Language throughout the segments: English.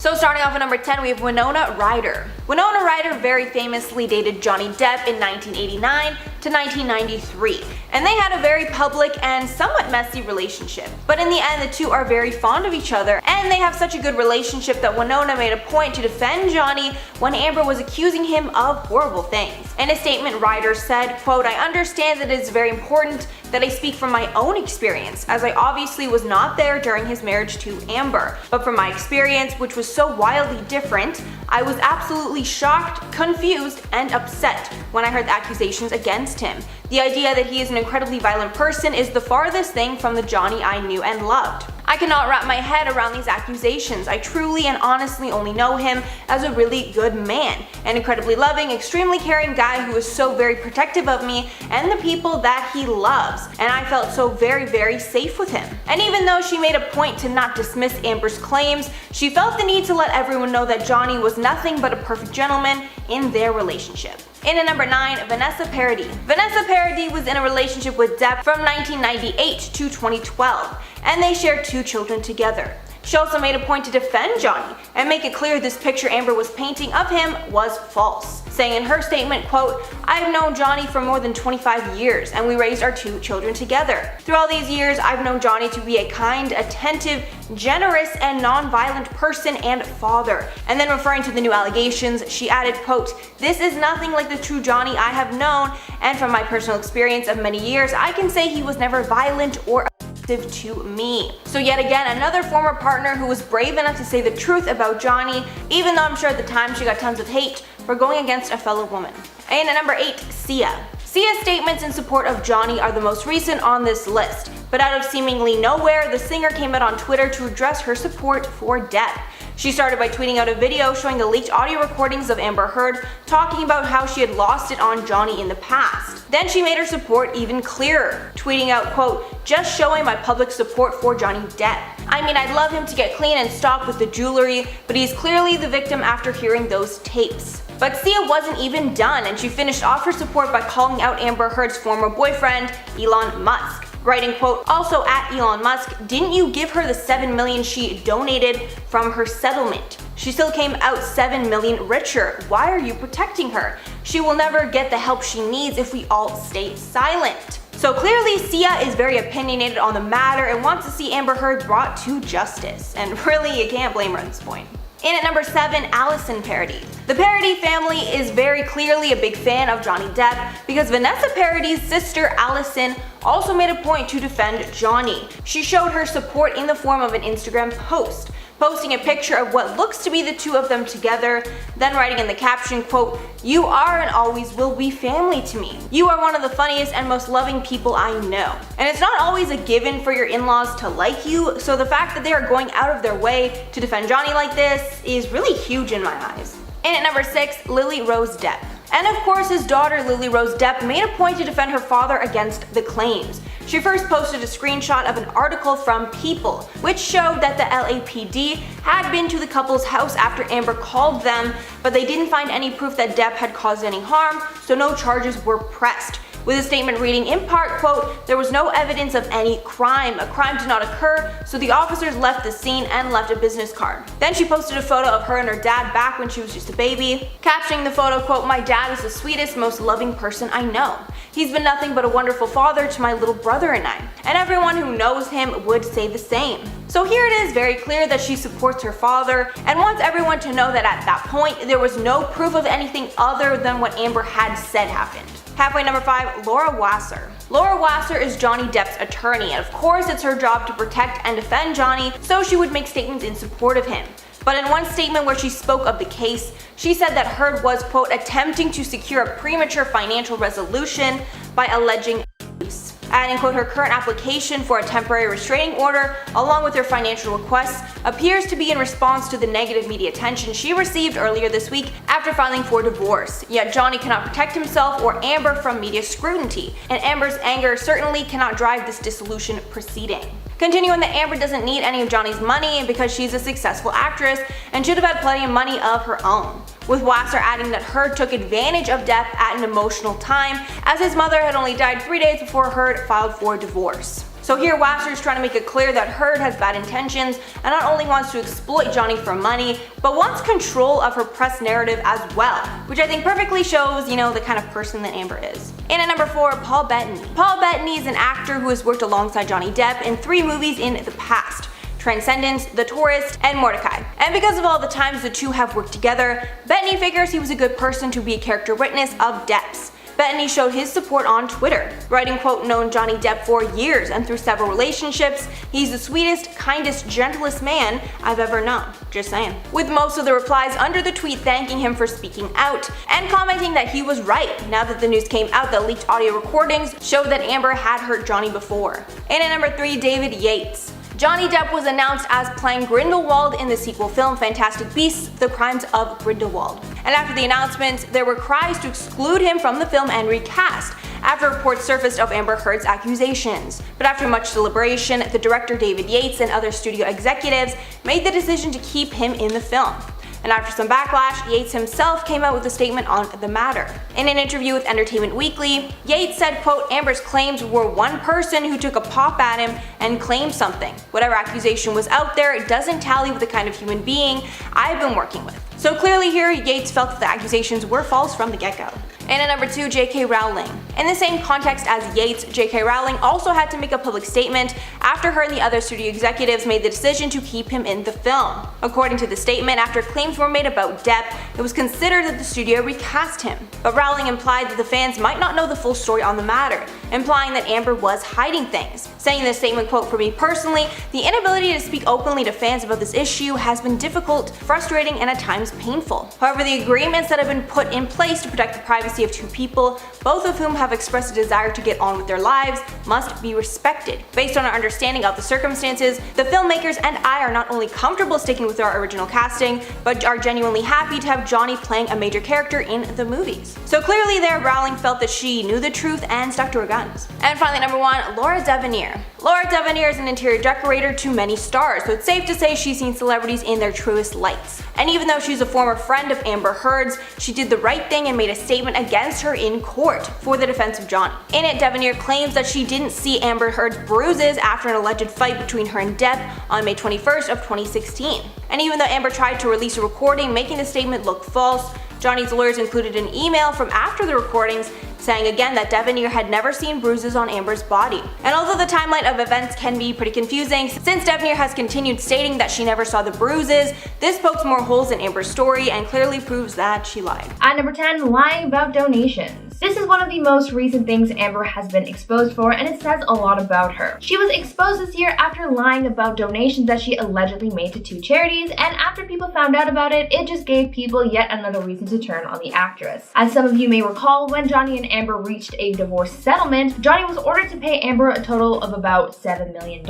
So starting off at number 10, we have Winona Ryder. Winona Ryder very famously dated Johnny Depp in 1989 to 1993, and they had a very public and somewhat messy relationship. But in the end, the two are very fond of each other, and they have such a good relationship that Winona made a point to defend Johnny when Amber was accusing him of horrible things. In a statement, Ryder said, quote, "I understand that it is very important that I speak from my own experience, as I obviously was not there during his marriage to Amber. But from my experience, which was so wildly different, I was absolutely shocked, confused, and upset when I heard the accusations against him. The idea that he is an incredibly violent person is the farthest thing from the Johnny I knew and loved. I cannot wrap my head around these accusations. I truly and honestly only know him as a really good man, an incredibly loving, extremely caring guy who is so very protective of me and the people that he loves, and I felt so very, very safe with him." And even though she made a point to not dismiss Amber's claims, she felt the need to let everyone know that Johnny was nothing but a perfect gentleman in their relationship. In at number 9, Vanessa Paradis. Vanessa Paradis was in a relationship with Depp from 1998 to 2012, and they shared 2 children together. She also made a point to defend Johnny and make it clear this picture Amber was painting of him was false, saying in her statement, quote, "I've known Johnny for more than 25 years and we raised our 2 children together. Through all these years, I've known Johnny to be a kind, attentive, generous, and non-violent person and father." And then referring to the new allegations, she added, quote, "This is nothing like the true Johnny I have known, and from my personal experience of many years, I can say he was never violent or to me." So yet again, another former partner who was brave enough to say the truth about Johnny, even though I'm sure at the time she got tons of hate for going against a fellow woman. And at number 8, Sia. Sia's statements in support of Johnny are the most recent on this list, but out of seemingly nowhere, the singer came out on Twitter to address her support for Depp. She started by tweeting out a video showing the leaked audio recordings of Amber Heard talking about how she had lost it on Johnny in the past. Then she made her support even clearer, tweeting out, quote, "Just showing my public support for Johnny Depp. I mean, I'd love him to get clean and stop with the jewelry, but he's clearly the victim after hearing those tapes." But Sia wasn't even done, and she finished off her support by calling out Amber Heard's former boyfriend, Elon Musk, writing, quote, "Also at Elon Musk, didn't you give her the $7 million she donated from her settlement? She still came out $7 million richer. Why are you protecting her? She will never get the help she needs if we all stay silent." So clearly Sia is very opinionated on the matter and wants to see Amber Heard brought to justice, and really you can't blame her at this point. In at number 7, Allison Paradis. The Paradis family is very clearly a big fan of Johnny Depp because Vanessa Paradis' sister Allison also made a point to defend Johnny. She showed her support in the form of an Instagram post, posting a picture of what looks to be the 2 of them together, then writing in the caption, quote, "You are and always will be family to me. You are one of the funniest and most loving people I know." And it's not always a given for your in-laws to like you, so the fact that they are going out of their way to defend Johnny like this is really huge in my eyes. And at number 6, Lily Rose Depp. And of course his daughter Lily Rose Depp made a point to defend her father against the claims. She first posted a screenshot of an article from People, which showed that the LAPD had been to the couple's house after Amber called them, but they didn't find any proof that Depp had caused any harm, so no charges were pressed. With a statement reading in part, quote, "There was no evidence of any crime. A crime did not occur, so the officers left the scene and left a business card." Then she posted a photo of her and her dad back when she was just a baby, captioning the photo, quote, "My dad is the sweetest, most loving person I know. He's been nothing but a wonderful father to my little brother and I. And everyone who knows him would say the same." So here it is very clear that she supports her father and wants everyone to know that at that point there was no proof of anything other than what Amber had said happened. Halfway number 5, Laura Wasser. Laura Wasser is Johnny Depp's attorney, and of course it's her job to protect and defend Johnny, so she would make statements in support of him. But in one statement where she spoke of the case, she said that Heard was, quote, "attempting to secure a premature financial resolution by alleging abuse," adding, quote, "Her current application for a temporary restraining order, along with her financial requests, appears to be in response to the negative media attention she received earlier this week after filing for divorce. Yet Johnny cannot protect himself or Amber from media scrutiny, and Amber's anger certainly cannot drive this dissolution proceeding." Continuing that Amber doesn't need any of Johnny's money because she's a successful actress and should have had plenty of money of her own. With Wasser adding that Heard took advantage of Depp at an emotional time, as his mother had only died 3 days before Heard filed for divorce. So here Wasser is trying to make it clear that Heard has bad intentions and not only wants to exploit Johnny for money, but wants control of her press narrative as well, which I think perfectly shows, the kind of person that Amber is. And at number 4, Paul Bettany. Paul Bettany is an actor who has worked alongside Johnny Depp in 3 movies in the past: Transcendence, The Tourist, and Mordecai. And because of all the times the two have worked together, Bettany figures he was a good person to be a character witness of Depp's. Bettany showed his support on Twitter, writing, quote, "Known Johnny Depp for years and through several relationships. He's the sweetest, kindest, gentlest man I've ever known." Just saying. With most of the replies under the tweet thanking him for speaking out and commenting that he was right now that the news came out that leaked audio recordings showed that Amber had hurt Johnny before. And at number 3, David Yates. Johnny Depp was announced as playing Grindelwald in the sequel film Fantastic Beasts: The Crimes of Grindelwald. And after the announcement, there were cries to exclude him from the film and recast, after reports surfaced of Amber Heard's accusations. But after much deliberation, the director David Yates and other studio executives made the decision to keep him in the film. And after some backlash, Yates himself came out with a statement on the matter. In an interview with Entertainment Weekly, Yates said, quote, "Amber's claims were one person who took a pop at him and claimed something. Whatever accusation was out there, it doesn't tally with the kind of human being I've been working with." So clearly here, Yates felt that the accusations were false from the get-go. And at number 2, J.K. Rowling. In the same context as Yates, J.K. Rowling also had to make a public statement after her and the other studio executives made the decision to keep him in the film. According to the statement, after claims were made about Depp, it was considered that the studio recast him. But Rowling implied that the fans might not know the full story on the matter, implying that Amber was hiding things. Saying in this statement, quote, "For me personally, the inability to speak openly to fans about this issue has been difficult, frustrating, and at times painful. However, the agreements that have been put in place to protect the privacy of 2 people, both of whom have expressed a desire to get on with their lives, must be respected. Based on our understanding of the circumstances, the filmmakers and I are not only comfortable sticking with our original casting, but are genuinely happy to have Johnny playing a major character in the movies." So clearly there, Rowling felt that she knew the truth and stuck to her guns. And finally, number 1, Laura Devenir. Laura Devenir is an interior decorator to many stars, so it's safe to say she's seen celebrities in their truest lights. And even though she's a former friend of Amber Heard's, she did the right thing and made a statement against her in court for the defense of Johnny. In it, Devenir claims that she didn't see Amber Heard's bruises after an alleged fight between her and Depp on May 21st of 2016. And even though Amber tried to release a recording making the statement look false, Johnny's lawyers included an email from after the recordings saying again that Devenir had never seen bruises on Amber's body. And although the timeline of events can be pretty confusing, since Devenir has continued stating that she never saw the bruises, this pokes more holes in Amber's story and clearly proves that she lied. At number 10, lying about donations. This is one of the most recent things Amber has been exposed for, and it says a lot about her. She was exposed this year after lying about donations that she allegedly made to 2 charities, and after people found out about it, it just gave people yet another reason to turn on the actress. As some of you may recall, when Johnny and Amber reached a divorce settlement, Johnny was ordered to pay Amber a total of about $7 million.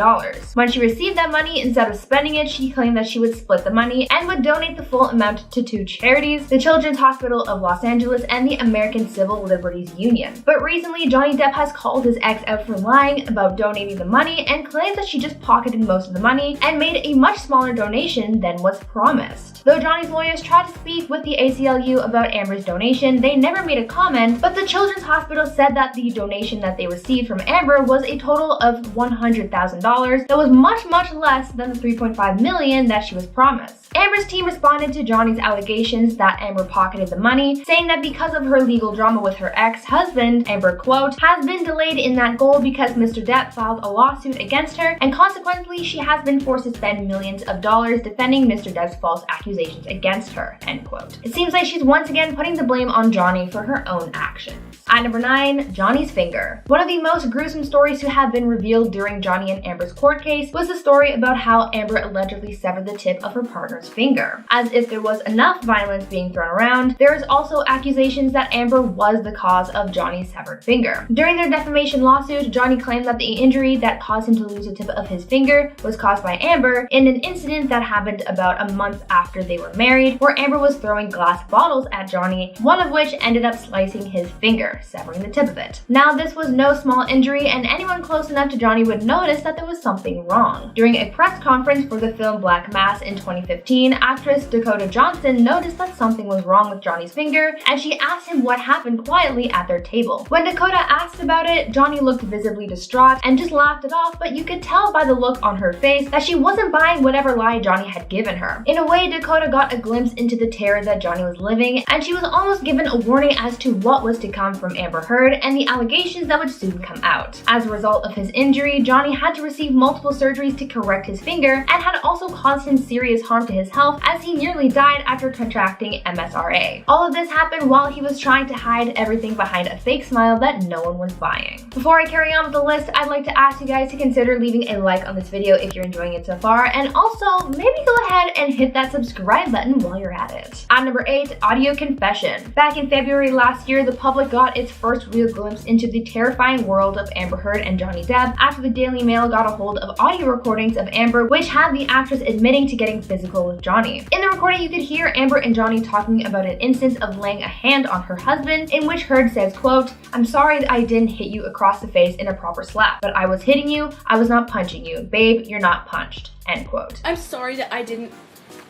When she received that money, instead of spending it, she claimed that she would split the money and would donate the full amount to 2 charities, the Children's Hospital of Los Angeles and the American Civil Liberties Union. But recently, Johnny Depp has called his ex out for lying about donating the money and claims that she just pocketed most of the money and made a much smaller donation than was promised. Though Johnny's lawyers tried to speak with the ACLU about Amber's donation, they never made a comment, but the Children's Hospital said that the donation that they received from Amber was a total of $100,000 that was much less than the $3.5 million that she was promised. Amber's team responded to Johnny's allegations that Amber pocketed the money, saying that because of her legal drama with her ex-husband, Amber, quote, has been delayed in that goal because Mr. Depp filed a lawsuit against her, and consequently she has been forced to spend millions of dollars defending Mr. Depp's false accusations against her, end quote. It seems like she's once again putting the blame on Johnny for her own actions. At number 9, Johnny's finger. One of the most gruesome stories to have been revealed during Johnny and Amber's court case was the story about how Amber allegedly severed the tip of her partner's finger. As if there was enough violence being thrown around, there is also accusations that Amber was the cause of Johnny's severed finger. During their defamation lawsuit, Johnny claimed that the injury that caused him to lose the tip of his finger was caused by Amber in an incident that happened about a month after they were married, where Amber was throwing glass bottles at Johnny, one of which ended up slicing his finger. finger, severing the tip of it. Now, this was no small injury, and anyone close enough to Johnny would notice that there was something wrong. During a press conference for the film Black Mass in 2015, actress Dakota Johnson noticed that something was wrong with Johnny's finger, and she asked him what happened quietly at their table. When Dakota asked about it, Johnny looked visibly distraught and just laughed it off, but you could tell by the look on her face that she wasn't buying whatever lie Johnny had given her. In a way, Dakota got a glimpse into the terror that Johnny was living, and she was almost given a warning as to what was to come from Amber Heard and the allegations that would soon come out. As a result of his injury, Johnny had to receive multiple surgeries to correct his finger and had also caused him serious harm to his health, as he nearly died after contracting MSRA. All of this happened while he was trying to hide everything behind a fake smile that no one was buying. Before I carry on with the list, I'd like to ask you guys to consider leaving a like on this video if you're enjoying it so far, and also maybe go ahead and hit that subscribe button while you're at it. At number 8, audio confession. Back in February last year, the public got its first real glimpse into the terrifying world of Amber Heard and Johnny Depp after the Daily Mail got a hold of audio recordings of Amber, which had the actress admitting to getting physical with Johnny. In the recording, you could hear Amber and Johnny talking about an instance of laying a hand on her husband, in which Heard says, quote, "I'm sorry that I didn't hit you across the face in a proper slap, but I was hitting you, I was not punching you. Babe, you're not punched." End quote. I'm sorry that I didn't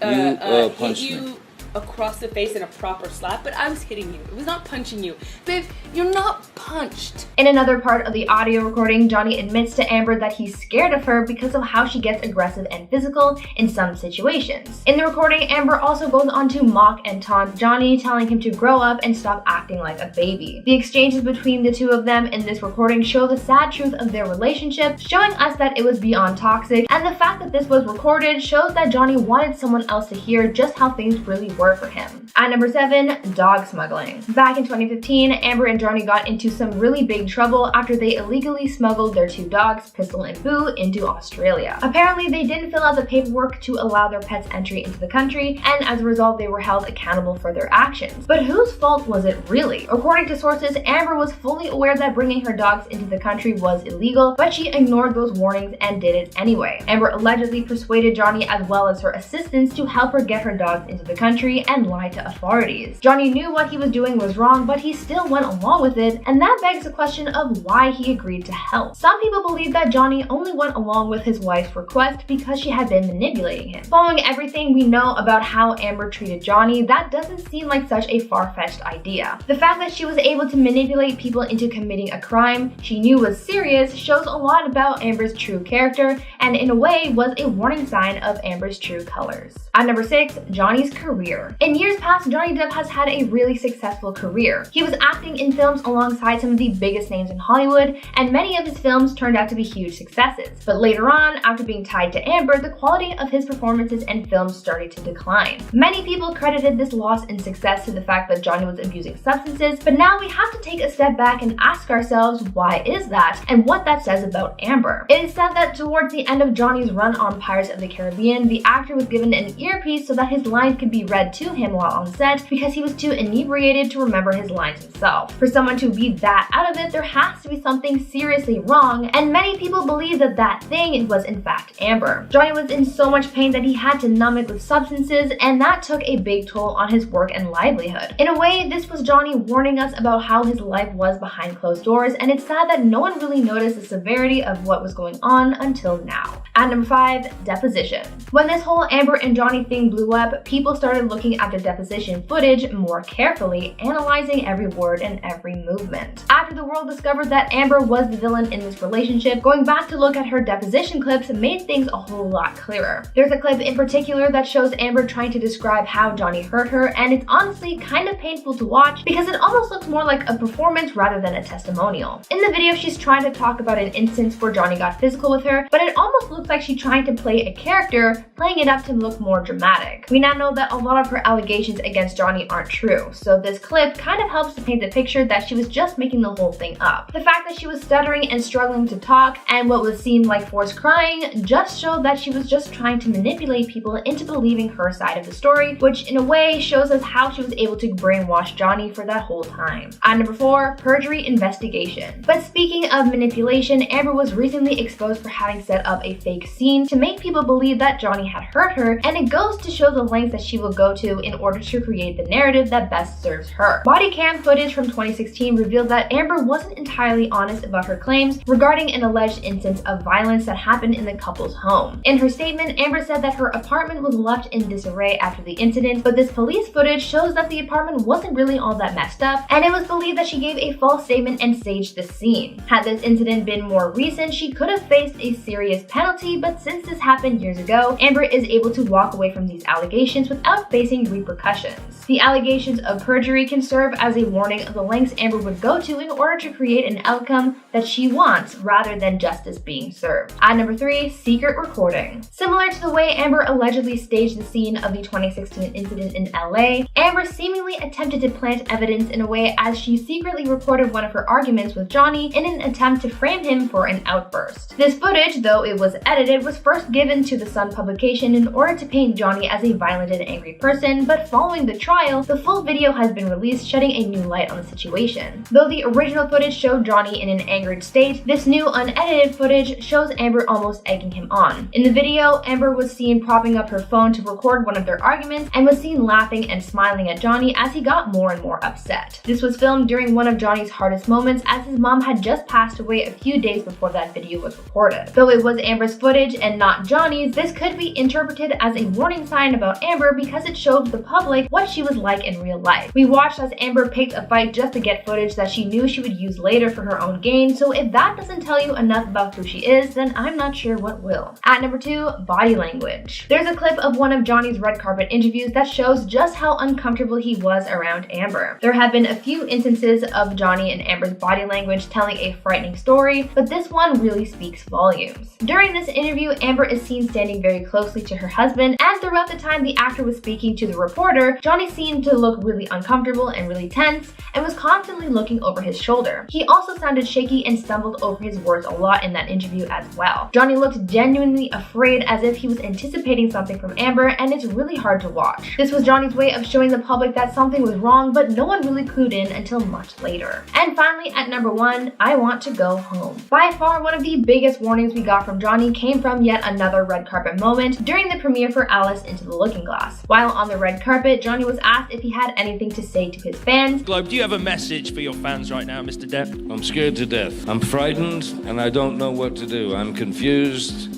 hit you across the face in a proper slap, but I was hitting you. It was not punching you. Babe, you're not punched. In another part of the audio recording, Johnny admits to Amber that he's scared of her because of how she gets aggressive and physical in some situations. In the recording, Amber also goes on to mock and taunt Johnny, telling him to grow up and stop acting like a baby. The exchanges between the two of them in this recording show the sad truth of their relationship, showing us that it was beyond toxic, and the fact that this was recorded shows that Johnny wanted someone else to hear just how things really were for him. At number 7, dog smuggling. Back in 2015, Amber and Johnny got into some really big trouble after they illegally smuggled their 2 dogs, Pistol and Boo, into Australia. Apparently, they didn't fill out the paperwork to allow their pets entry into the country, and as a result, they were held accountable for their actions. But whose fault was it really? According to sources, Amber was fully aware that bringing her dogs into the country was illegal, but she ignored those warnings and did it anyway. Amber allegedly persuaded Johnny as well as her assistants to help her get her dogs into the country and lie to authorities. Johnny knew what he was doing was wrong, but he still went along with it, and that begs the question of why he agreed to help. Some people believe that Johnny only went along with his wife's request because she had been manipulating him. Following everything we know about how Amber treated Johnny, that doesn't seem like such a far-fetched idea. The fact that she was able to manipulate people into committing a crime she knew was serious shows a lot about Amber's true character, and in a way was a warning sign of Amber's true colors. At number 6, Johnny's career. In years past, Johnny Depp has had a really successful career. He was acting in films alongside some of the biggest names in Hollywood, and many of his films turned out to be huge successes. But later on, after being tied to Amber, the quality of his performances and films started to decline. Many people credited this loss in success to the fact that Johnny was abusing substances, but now we have to take a step back and ask ourselves, why is that, and what that says about Amber. It is said that towards the end of Johnny's run on Pirates of the Caribbean, the actor was given an earpiece so that his lines could be read to him while on set because he was too inebriated to remember his lines himself. For someone to be that out of it, there has to be something seriously wrong, and many people believe that that thing was in fact Amber. Johnny was in so much pain that he had to numb it with substances, and that took a big toll on his work and livelihood. In a way, this was Johnny warning us about how his life was behind closed doors, and it's sad that no one really noticed the severity of what was going on until now. At number 5, deposition. When this whole Amber and Johnny thing blew up, people started looking at the deposition footage more carefully, analyzing every word and every movement. After the world discovered that Amber was the villain in this relationship, going back to look at her deposition clips made things a whole lot clearer. There's a clip in particular that shows Amber trying to describe how Johnny hurt her, and it's honestly kind of painful to watch because it almost looks more like a performance rather than a testimonial. In the video, she's trying to talk about an instance where Johnny got physical with her, but it almost looks like she's trying to play a character, playing it up to look more dramatic. We now know that a lot of her allegations against Johnny aren't true, so this clip kind of helps to paint the picture that she was just making the whole thing up. The fact that she was stuttering and struggling to talk and what was seemed like forced crying just showed that she was just trying to manipulate people into believing her side of the story, which in a way shows us how she was able to brainwash Johnny for that whole time. At number 4, perjury investigation. But speaking of manipulation, Amber was recently exposed for having set up a fake scene to make people believe that Johnny had hurt her and and goes to show the lengths that she will go to in order to create the narrative that best serves her. Body cam footage from 2016 revealed that Amber wasn't entirely honest about her claims regarding an alleged instance of violence that happened in the couple's home. In her statement, Amber said that her apartment was left in disarray after the incident, but this police footage shows that the apartment wasn't really all that messed up, and it was believed that she gave a false statement and staged the scene. Had this incident been more recent, she could have faced a serious penalty, but since this happened years ago, Amber is able to walk away from these allegations without facing repercussions. The allegations of perjury can serve as a warning of the lengths Amber would go to in order to create an outcome that she wants rather than justice being served. At number 3, secret recording. Similar to the way Amber allegedly staged the scene of the 2016 incident in LA, Amber seemingly attempted to plant evidence in a way as she secretly recorded one of her arguments with Johnny in an attempt to frame him for an outburst. This footage, though it was edited, was first given to the Sun publication in order to paint Johnny as a violent and angry person, but following the trial, the full video has been released, shedding a new light on the situation. Though the original footage showed Johnny in an angered state, this new unedited footage shows Amber almost egging him on. In the video, Amber was seen propping up her phone to record one of their arguments and was seen laughing and smiling at Johnny as he got more and more upset. This was filmed during one of Johnny's hardest moments, as his mom had just passed away a few days before that video was recorded. Though it was Amber's footage and not Johnny's, this could be interpreted as a warning sign about Amber because it showed the public what she was like in real life. We watched as Amber picked a fight just to get footage that she knew she would use later for her own gain, so if that doesn't tell you enough about who she is, then I'm not sure what will. At number 2, body language. There's a clip of one of Johnny's red carpet interviews that shows just how uncomfortable he was around Amber. There have been a few instances of Johnny and Amber's body language telling a frightening story, but this one really speaks volumes. During this interview, Amber is seen standing very closely to her husband, and throughout the time the actor was speaking to the reporter, Johnny seemed to look really uncomfortable and really tense, and was constantly looking over his shoulder. He also sounded shaky and stumbled over his words a lot in that interview as well. Johnny looked genuinely afraid, as if he was anticipating something from Amber, and it's really hard to watch. This was Johnny's way of showing the public that something was wrong, but no one really clued in until much later. And finally, at number 1, I want to go home. By far, one of the biggest warnings we got from Johnny came from yet another red carpet moment during the premiere for Alice Into the Looking Glass. While on the red carpet, Johnny was asked if he had anything to say to his fans. Globe, do you have a message for your fans right now, Mr. Depp? I'm scared to death. I'm frightened and I don't know what to do. I'm confused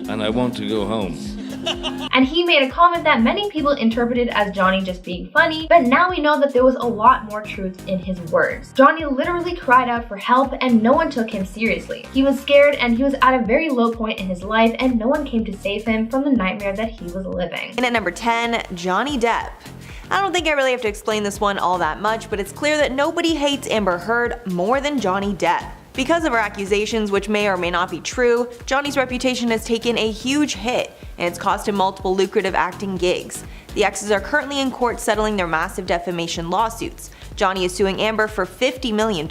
and I want to go home. And he made a comment that many people interpreted as Johnny just being funny, but now we know that there was a lot more truth in his words. Johnny literally cried out for help and no one took him seriously. He was scared and he was at a very low point in his life, and no one came to save him from the nightmare that he was living. And at number 10, Johnny Depp. I don't think I really have to explain this one all that much, but it's clear that nobody hates Amber Heard more than Johnny Depp. Because of her accusations, which may or may not be true, Johnny's reputation has taken a huge hit, and it's cost him multiple lucrative acting gigs. The exes are currently in court settling their massive defamation lawsuits. Johnny is suing Amber for $50 million,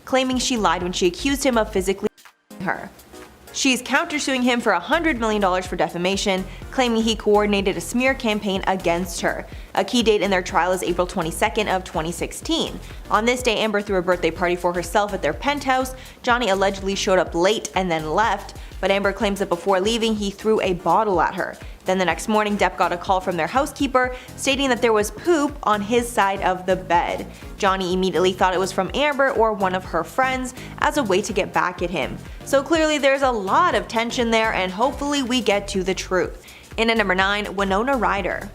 claiming she lied when she accused him of physically her. She's countersuing him for $100 million for defamation, claiming he coordinated a smear campaign against her. A key date in their trial is April 22nd of 2016. On this day, Amber threw a birthday party for herself at their penthouse. Johnny allegedly showed up late and then left, but Amber claims that before leaving, he threw a bottle at her. Then the next morning, Depp got a call from their housekeeper stating that there was poop on his side of the bed. Johnny immediately thought it was from Amber or one of her friends as a way to get back at him. So clearly there's a lot of tension there, and hopefully we get to the truth. In at number 9, Winona Ryder.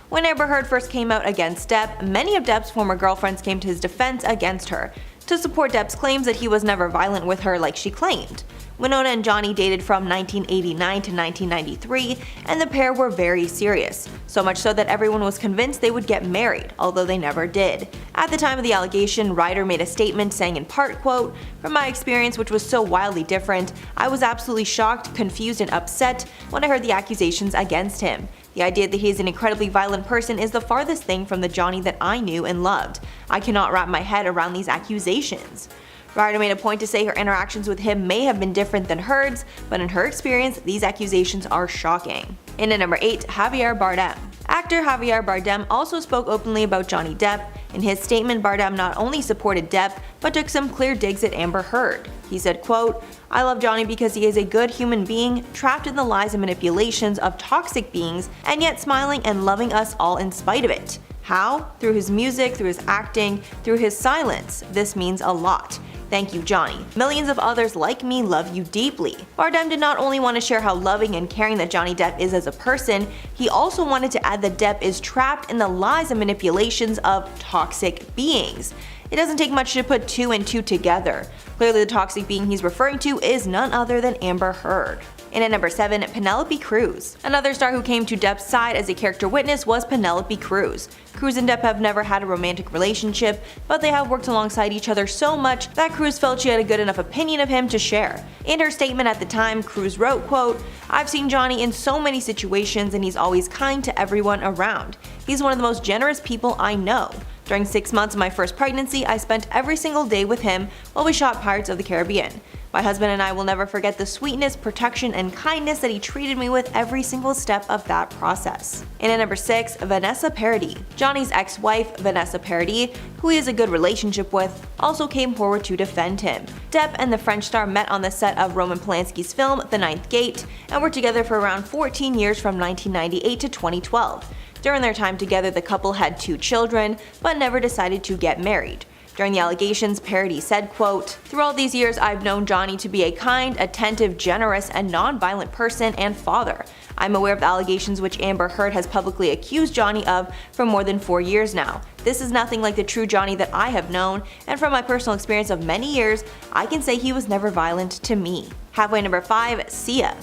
When Amber Heard first came out against Depp, many of Depp's former girlfriends came to his defense against her, to support Depp's claims that he was never violent with her like she claimed. Winona and Johnny dated from 1989 to 1993, and the pair were very serious, so much so that everyone was convinced they would get married, although they never did. At the time of the allegation, Ryder made a statement saying in part, quote, "From my experience, which was so wildly different, I was absolutely shocked, confused, and upset when I heard the accusations against him. The idea that he is an incredibly violent person is the farthest thing from the Johnny that I knew and loved. I cannot wrap my head around these accusations." Ryder made a point to say her interactions with him may have been different than Heard's, but in her experience, these accusations are shocking. In at number 8, Javier Bardem. Actor Javier Bardem also spoke openly about Johnny Depp, In his statement, Bardem not only supported Depp, but took some clear digs at Amber Heard. He said, quote, "I love Johnny because he is a good human being, trapped in the lies and manipulations of toxic beings, and yet smiling and loving us all in spite of it. How? Through his music, through his acting, through his silence. This means a lot. Thank you, Johnny. Millions of others like me love you deeply." Bardem did not only want to share how loving and caring that Johnny Depp is as a person, he also wanted to add that Depp is trapped in the lies and manipulations of toxic beings. It doesn't take much to put two and two together. Clearly the toxic being he's referring to is none other than Amber Heard. And at number 7, Penelope Cruz. Another star who came to Depp's side as a character witness was Penelope Cruz. Cruz and Depp have never had a romantic relationship, but they have worked alongside each other so much that Cruz felt she had a good enough opinion of him to share. In her statement at the time, Cruz wrote, quote, "I've seen Johnny in so many situations and he's always kind to everyone around. He's one of the most generous people I know. During 6 months of my first pregnancy, I spent every single day with him while we shot Pirates of the Caribbean. My husband and I will never forget the sweetness, protection, and kindness that he treated me with every single step of that process." And at number 6, Vanessa Paradis. Johnny's ex-wife, Vanessa Paradis, who he has a good relationship with, also came forward to defend him. Depp and the French star met on the set of Roman Polanski's film The Ninth Gate and were together for around 14 years from 1998 to 2012. During their time together, the couple had 2 children, but never decided to get married. During the allegations, Paradis said, quote, "Through all these years, I've known Johnny to be a kind, attentive, generous, and non-violent person and father. I'm aware of the allegations which Amber Heard has publicly accused Johnny of for more than 4 years now. This is nothing like the true Johnny that I have known, and from my personal experience of many years, I can say he was never violent to me." Halfway number 5, Sia.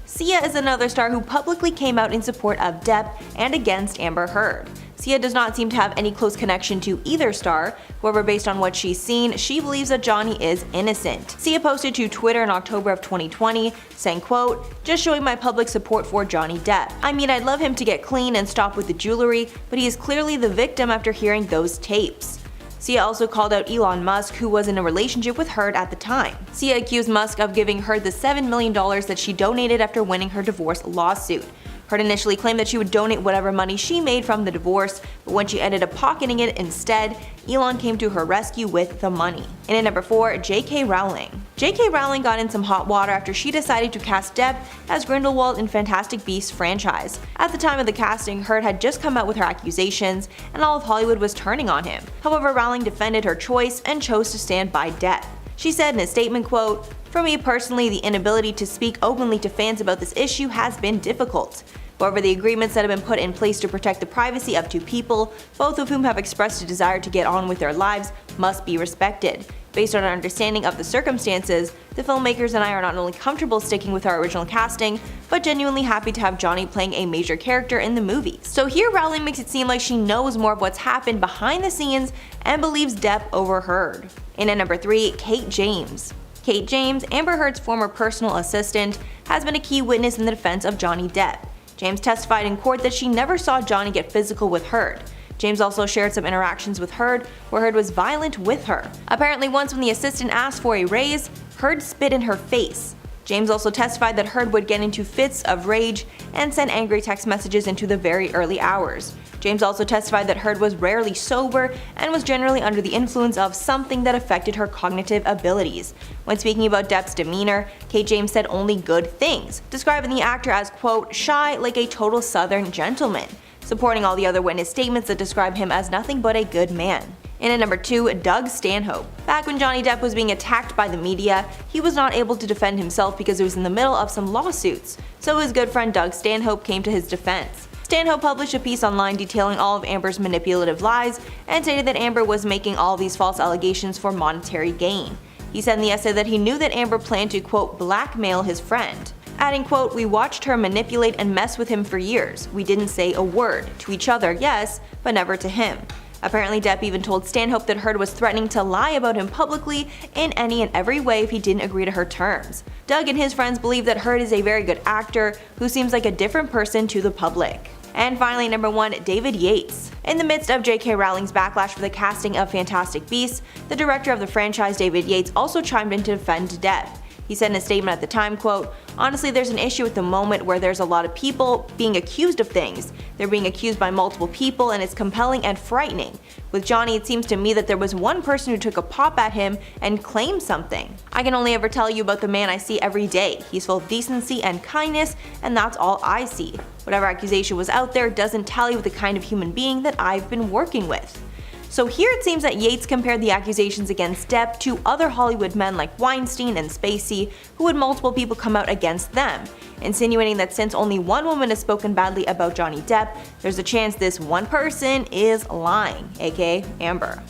Sia is another star who publicly came out in support of Depp and against Amber Heard. Sia does not seem to have any close connection to either star. However, based on what she's seen, she believes that Johnny is innocent. Sia posted to Twitter in October of 2020, saying, quote, "Just showing my public support for Johnny Depp. I mean, I'd love him to get clean and stop with the jewelry, but he is clearly the victim after hearing those tapes." Sia also called out Elon Musk, who was in a relationship with Heard at the time. Sia accused Musk of giving Heard the $7 million that she donated after winning her divorce lawsuit. Heard initially claimed that she would donate whatever money she made from the divorce, but when she ended up pocketing it instead, Elon came to her rescue with the money. And at number 4, J.K. Rowling. J.K. Rowling got in some hot water after she decided to cast Depp as Grindelwald in Fantastic Beasts franchise. At the time of the casting, Heard had just come out with her accusations, and all of Hollywood was turning on him. However, Rowling defended her choice and chose to stand by Depp. She said in a statement, quote, "For me personally, the inability to speak openly to fans about this issue has been difficult. However, the agreements that have been put in place to protect the privacy of 2 people, both of whom have expressed a desire to get on with their lives, must be respected. Based on our understanding of the circumstances, the filmmakers and I are not only comfortable sticking with our original casting, but genuinely happy to have Johnny playing a major character in the movie." So here Rowling makes it seem like she knows more of what's happened behind the scenes and believes Depp over Heard. And at number 3, Kate James. Kate James, Amber Heard's former personal assistant, has been a key witness in the defense of Johnny Depp. James testified in court that she never saw Johnny get physical with Heard. James also shared some interactions with Heard where Heard was violent with her. Apparently once when the assistant asked for a raise, Heard spit in her face. James also testified that Heard would get into fits of rage and send angry text messages into the very early hours. James also testified that Heard was rarely sober and was generally under the influence of something that affected her cognitive abilities. When speaking about Depp's demeanor, Kate James said only good things, describing the actor as, quote, "shy like a total southern gentleman," supporting all the other witness statements that describe him as nothing but a good man. And at number 2, Doug Stanhope. Back when Johnny Depp was being attacked by the media, he was not able to defend himself because he was in the middle of some lawsuits, so his good friend Doug Stanhope came to his defense. Stanhope published a piece online detailing all of Amber's manipulative lies and stated that Amber was making all of these false allegations for monetary gain. He said in the essay that he knew that Amber planned to, quote, "blackmail his friend," adding, quote, "We watched her manipulate and mess with him for years. We didn't say a word. To each other, yes, but never to him." Apparently Depp even told Stanhope that Heard was threatening to lie about him publicly in any and every way if he didn't agree to her terms. Doug and his friends believe that Heard is a very good actor who seems like a different person to the public. And finally, number 1, David Yates. In the midst of J.K. Rowling's backlash for the casting of Fantastic Beasts, the director of the franchise, David Yates, also chimed in to defend Depp. He said in a statement at the time, quote, "Honestly, there's an issue at the moment where there's a lot of people being accused of things. They're being accused by multiple people and it's compelling and frightening. With Johnny, it seems to me that there was one person who took a pop at him and claimed something. I can only ever tell you about the man I see every day. He's full of decency and kindness, and that's all I see. Whatever accusation was out there doesn't tally with the kind of human being that I've been working with." So here it seems that Yates compared the accusations against Depp to other Hollywood men like Weinstein and Spacey, who had multiple people come out against them, insinuating that since only one woman has spoken badly about Johnny Depp, there's a chance this one person is lying, aka Amber.